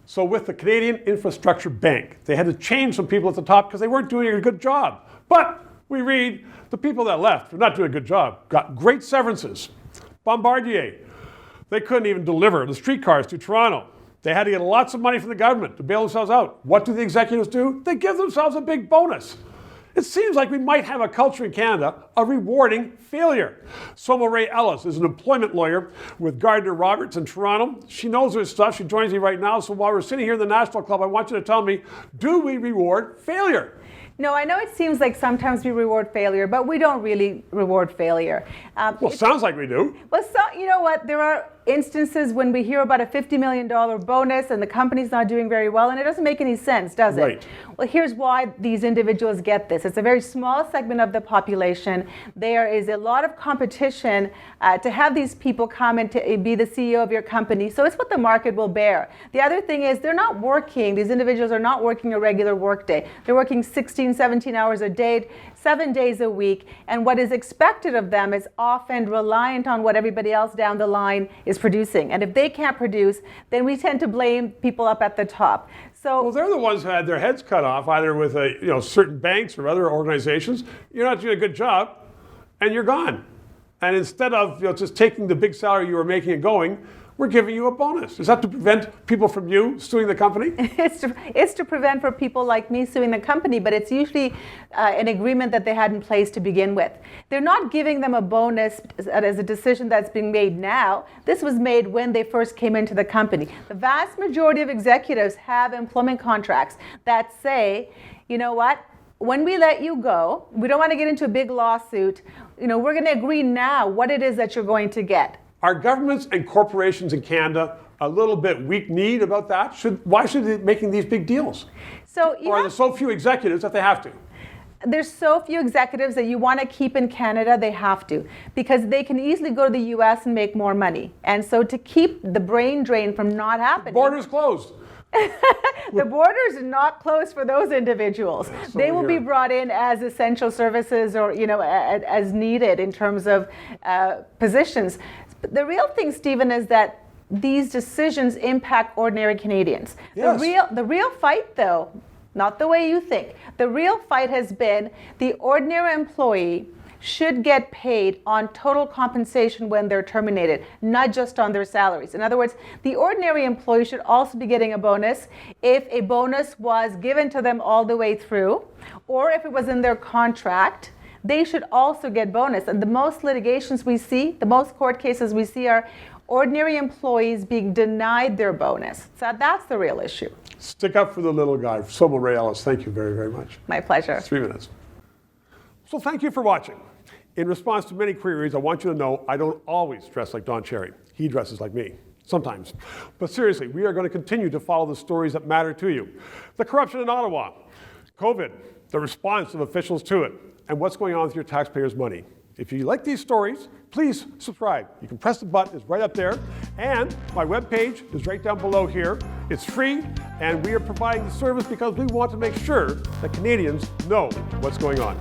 So with the Canadian Infrastructure Bank, they had to change some people at the top because they weren't doing a good job. But we read the people that left, for not doing a good job, got great severances. Bombardier, they couldn't even deliver the streetcars to Toronto. They had to get lots of money from the government to bail themselves out. What do the executives do? They give themselves a big bonus. It seems like we might have a culture in Canada of rewarding failure. Soma Ray-Ellis is an employment lawyer with Gardner Roberts in Toronto. She knows her stuff. She joins me right now. So while we're sitting here in the National Club, I want you to tell me, do we reward failure? No, I know it seems like sometimes we reward failure, but we don't really reward failure. Well, sounds like we do. Well, so, you know what? There are instances when we hear about a $50 million bonus and the company's not doing very well, and it doesn't make any sense, does it? Right. Well, here's why these individuals get this. It's a very small segment of the population. There is a lot of competition to have these people come and to be the CEO of your company. So it's what the market will bear. The other thing is they're not working. These individuals are not working a regular workday. They're working 16, 17 hours a day, 7 days a week. And what is expected of them is often reliant on what everybody else down the line is producing. And if they can't produce, then we tend to blame people up at the top. So, well, they're the ones who had their heads cut off, either with certain banks or other organizations. You're not doing a good job, and you're gone. And instead of just taking the big salary you were making and going, we're giving you a bonus. Is that to prevent people from you suing the company? It's to prevent for people like me suing the company, but it's usually an agreement that they had in place to begin with. They're not giving them a bonus as a decision that's being made now. This was made when they first came into the company. The vast majority of executives have employment contracts that say, you know what? When we let you go, we don't want to get into a big lawsuit. We're going to agree now what it is that you're going to get. Are governments and corporations in Canada a little bit weak-kneed about that? Why should they be making these big deals? Or are there so few executives that they have to? There's so few executives that you want to keep in Canada, they have to, because they can easily go to the US and make more money. And so to keep the brain drain from not happening. The border's closed. The borders are not closed for those individuals. So they will be brought in as essential services or as needed in terms of positions. But the real thing, Stephen, is that these decisions impact ordinary Canadians. Yes. The real fight, though, not the way you think, the real fight has been the ordinary employee should get paid on total compensation when they're terminated, not just on their salaries. In other words, the ordinary employee should also be getting a bonus if a bonus was given to them all the way through, or if it was in their contract. They should also get bonus. And the most litigations we see, the most court cases we see are ordinary employees being denied their bonus. So that's the real issue. Stick up for the little guy. Soma Ray-Ellis, thank you very, very much. My pleasure. 3 minutes. So thank you for watching. In response to many queries, I want you to know I don't always dress like Don Cherry. He dresses like me, sometimes. But seriously, we are going to continue to follow the stories that matter to you. The corruption in Ottawa, COVID, the response of officials to it, and what's going on with your taxpayers' money. If you like these stories, please subscribe. You can press the button, it's right up there. And my webpage is right down below here. It's free, and we are providing the service because we want to make sure that Canadians know what's going on.